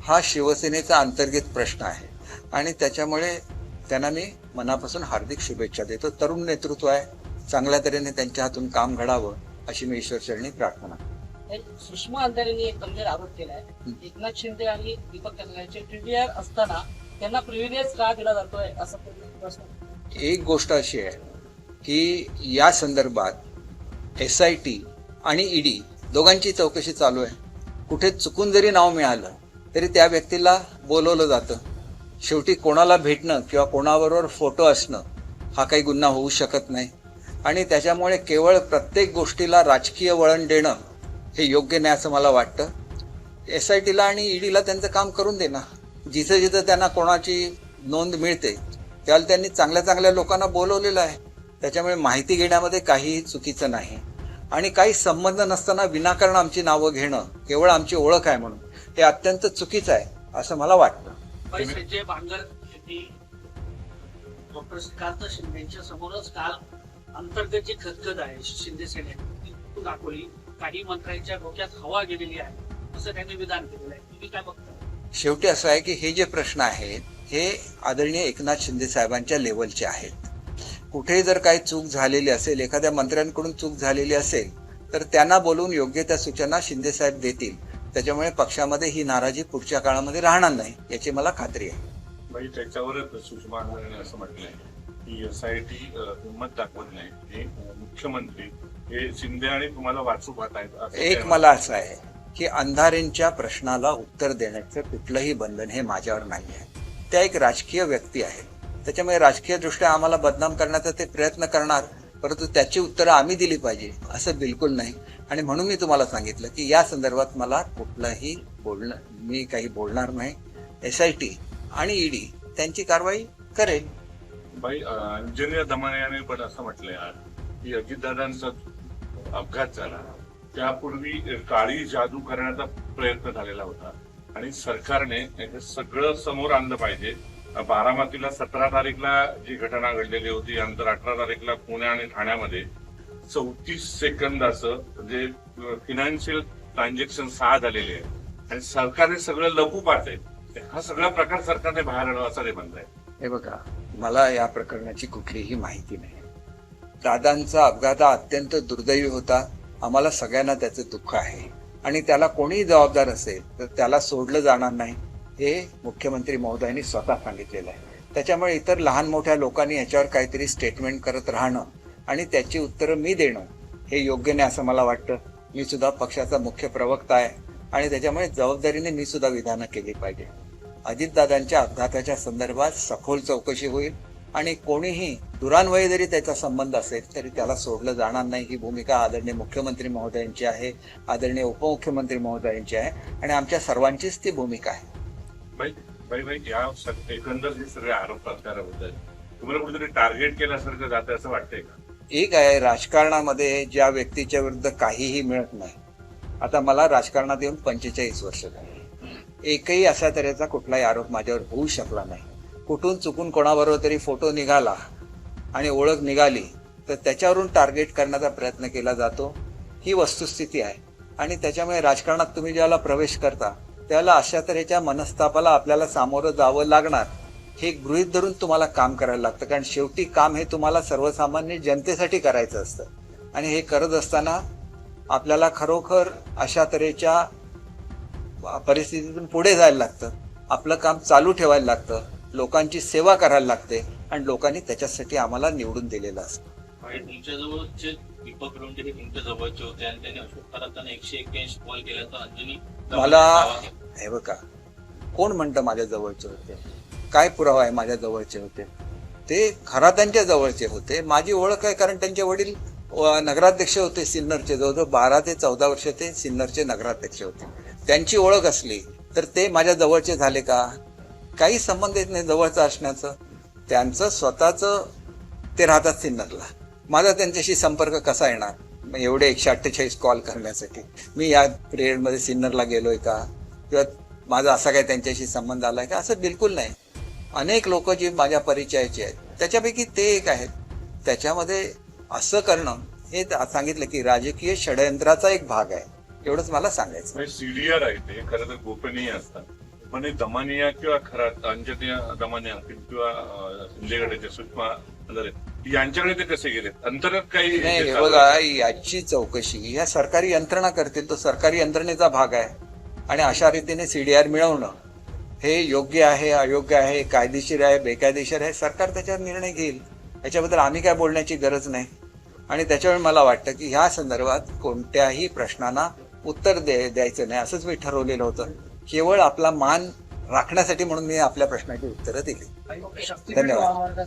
हा शिवसेनेचा अंतर्गत प्रश्न आहे आणि त्याच्यामुळे त्यांना मी मनापासून हार्दिक शुभेच्छा देतो. तरुण नेतृत्व आहे, चांगल्या तऱ्हेने त्यांच्या हातून काम घडावं अशी मी ईश्वरचरणी प्रार्थना. सुषमा अंधारेंनी एक गंभीर आरोप केलाय. एकनाथ शिंदे आणि दीपक केसरकरांचे टीडीआर असताना त्यांना प्रिव्हिलेज का दिला जातोय असं प्रश्न. एक गोष्ट अशी आहे की या संदर्भात SIT आणि ED दोघांची चौकशी चालू आहे. कुठे चुकून जरी नाव मिळालं तरी त्या व्यक्तीला बोलवलं जातं. शेवटी कोणाला भेटणं किंवा कोणाबरोबर फोटो असणं हा काही गुन्हा होऊ शकत नाही आणि त्याच्यामुळे केवळ प्रत्येक गोष्टीला राजकीय वळण देणं हे योग्य नाही असं मला वाटतं. SITला आणि EDला त्यांचं काम करून देणं. जिथं जिथं त्यांना कोणाची नोंद मिळते त्याला त्यांनी चांगल्या चांगल्या लोकांना बोलवलेलं आहे. त्याच्यामुळे माहिती घेण्यामध्ये काहीही चुकीचं नाही आणि काही संबंध नसताना विनाकारण आमची नावं घेणं, केवळ आमची ओळख आहे म्हणून, हे अत्यंत चुकीचं आहे असं मला वाटतं. संजय बांगर यांनी डॉक्टर श्रीकांत शिंदेच्या समोरच काल अंतर्गत जी खदखद आहे शिंदे सेनेने दाखवली. काही मंत्र्यांच्या डोक्यात हवा गेलेली आहे असं त्यांनी विधान केलेलं आहे. तुम्ही काय बघता? शेवटी असं आहे की हे जे प्रश्न आहेत हे आदरणीय एकनाथ शिंदे साहेबांच्या लेवलचे आहेत. कुठेही जर काही चूक झालेली असेल, एखाद्या मंत्र्यांकडून चूक झालेली असेल तर त्यांना बोलून योग्य त्या सूचना शिंदे साहेब देतील. त्याच्यामुळे पक्षामध्ये ही नाराजी पुढच्या काळामध्ये राहणार नाही याची मला खात्री आहे. भाई त्याच्यावरच सुषमा अंधारेने असं म्हटलंय की SIT हिंमत दाखवत नाही. हे मुख्यमंत्री हे शिंदे आणि तुम्हाला वाचू पाहत आहेत. एक मला असं आहे की अंधारेंच्या प्रश्नाला उत्तर देण्याचं कुठलंही बंधन हे माझ्यावर नाही आहे. त्या एक राजकीय व्यक्ती आहेत, त्याच्यामुळे राजकीय दृष्ट्या आम्हाला बदनाम करण्याचा ते प्रयत्न करणार, परंतु त्याची उत्तरं आम्ही दिली पाहिजे असं बिलकुल नाही. आणि म्हणून मी तुम्हाला सांगितलं की या संदर्भात मला कुठलंही मी काही बोलणार नाही. SIT आणि ED त्यांची कारवाई करेल. भाई अंजनी दमाने याने पण असं म्हटलंय आज की अजितदादांचा अपघात झाला त्यापूर्वी काळी जादू करण्याचा प्रयत्न झालेला होता आणि सरकारने हे सगळं समोर आणलं पाहिजे. बारामतीला 17 तारीखला जी घटना घडलेली होती, नंतर 18 तारीखला पुणे आणि ठाण्यामध्ये 34 सेकंदाचं म्हणजे फिनान्शियल ट्रान्झॅक्शन 6 झालेले आहे आणि सरकारने सगळं लपू पाहतंय. हा सगळा प्रकार सरकारने बाहेर आणावा असं ते म्हणताय. हे बघा, मला या प्रकरणाची कुठलीही माहिती नाही. दादांचा अपघात हा अत्यंत दुर्दैवी होता. आम्हाला सगळ्यांना त्याचं दुःख आहे आणि त्याला कोणीही जबाबदार असेल तर त्याला सोडलं जाणार नाही हे मुख्यमंत्री महोदयांनी स्वतः सांगितलेलं आहे. त्याच्यामुळे इतर लहान मोठ्या लोकांनी याच्यावर काहीतरी स्टेटमेंट करत राहणं आणि त्याची उत्तरं मी देणं हे योग्य नाही असं मला वाटतं. मी सुद्धा पक्षाचा मुख्य प्रवक्ता आहे आणि त्याच्यामुळे जबाबदारीने मी सुद्धा विधानं केली पाहिजे. अजितदादांच्या अपघाताच्या संदर्भात सखोल चौकशी होईल आणि कोणीही दुरान्वये जरी त्याचा संबंध असेल तरी त्याला सोडलं जाणार नाही ही भूमिका आदरणीय मुख्यमंत्री महोदयांची आहे, आदरणीय उपमुख्यमंत्री महोदयांची आहे आणि आमच्या सर्वांचीच ती भूमिका आहे. भाई या एकंदर जे सगळे आरोप प्रत्यारोप तुम्हाला कुठेतरी टार्गेट केल्यासारखं जातं असं वाटतंय का? एक आहे, राजकारणामध्ये ज्या व्यक्तीच्या विरुद्ध काहीही मिळत नाही. आता मला राजकारणात येऊन 45 वर्ष झाली. एकही अशा तऱ्हेचा कुठलाही आरोप माझ्यावर होऊ शकला नाही. कुठून चुकून कोणाबरोबर तरी फोटो निघाला आणि ओळख निघाली तर त्याच्यावरून टार्गेट करण्याचा प्रयत्न केला जातो. ही वस्तुस्थिती आहे आणि त्याच्यामुळे राजकारणात तुम्ही ज्याला प्रवेश करता त्याला अशा तऱ्हेच्या मनस्तापाला आपल्याला सामोरं जावं लागणार हे गृहीत धरून तुम्हाला काम करायला लागतं. कारण शेवटी काम हे तुम्हाला सर्वसामान्य जनतेसाठी करायचं असतं आणि हे करत असताना आपल्याला खरोखर अशा तऱ्हेच्या परिस्थितीतून पुढे जायला लागतं. आपलं काम चालू ठेवायला लागतं, लोकांची सेवा करायला लागते आणि लोकांनी त्याच्यासाठी आम्हाला निवडून दिलेलं असतं. तुमच्याजवळचे दीपक लोंढे हे तुमच्या जवळचे होते आणि त्यांनी अशोक खरातांना 181 कॉल केल्याचा अंजनी मला हे बघा, कोण म्हणतं माझ्या जवळचे होते? काय पुरावा आहे माझ्या जवळचे होते? ते खरातांच्या जवळचे होते. माझी ओळख आहे कारण त्यांचे वडील नगराध्यक्ष होते सिन्नरचे. जवळजवळ 12 ते 14 वर्ष ते सिन्नरचे नगराध्यक्ष होते. त्यांची ओळख असली तर ते माझ्या जवळचे झाले का? काही संबंध येत नाही जवळचं असण्याचं. त्यांचं स्वतःचं ते राहतात सिन्नरला. माझा त्यांच्याशी संपर्क कसा येणार? एवढे 148 कॉल करण्यासाठी मी या पिरियडमध्ये सिन्नरला गेलोय का किंवा माझा असा काय त्यांच्याशी संबंध आलाय का? असं बिलकुल नाही. अनेक लोक जी माझ्या परिचयाची आहेत त्याच्यापैकी ते एक आहेत. त्याच्यामध्ये असं करणं हे सांगितलं की राजकीय षडयंत्राचा एक भाग आहे, एवढंच मला सांगायचं. CDR आहे ते खरं तर गोपनीय असतात. म्हणजे दमानिया किंवा खरात अंजनिया दमानिया किंवा शिंदे गटाचे सुषमा अंधारे यांच्याकडे ते कसे गेले अंतर्गत काही नाही जे हे चालू बघा आहे? याची चौकशी ह्या सरकारी यंत्रणा करतील, तो सरकारी यंत्रणेचा भाग आहे आणि अशा रीतीने सीडीआर मिळवणं हे योग्य आहे, अयोग्य आहे, कायदेशीर आहे, बेकायदेशीर आहे, सरकार त्याच्यावर निर्णय घेईल. याच्याबद्दल आम्ही काय बोलण्याची गरज नाही. आणि त्याच्यामुळे मला वाटतं की ह्या संदर्भात कोणत्याही प्रश्नांना उत्तर द्यायचं नाही असंच मी ठरवलेलं होतं. केवळ आपला मान राखण्यासाठी म्हणून मी आपल्या प्रश्नाची उत्तरं दिली. धन्यवाद.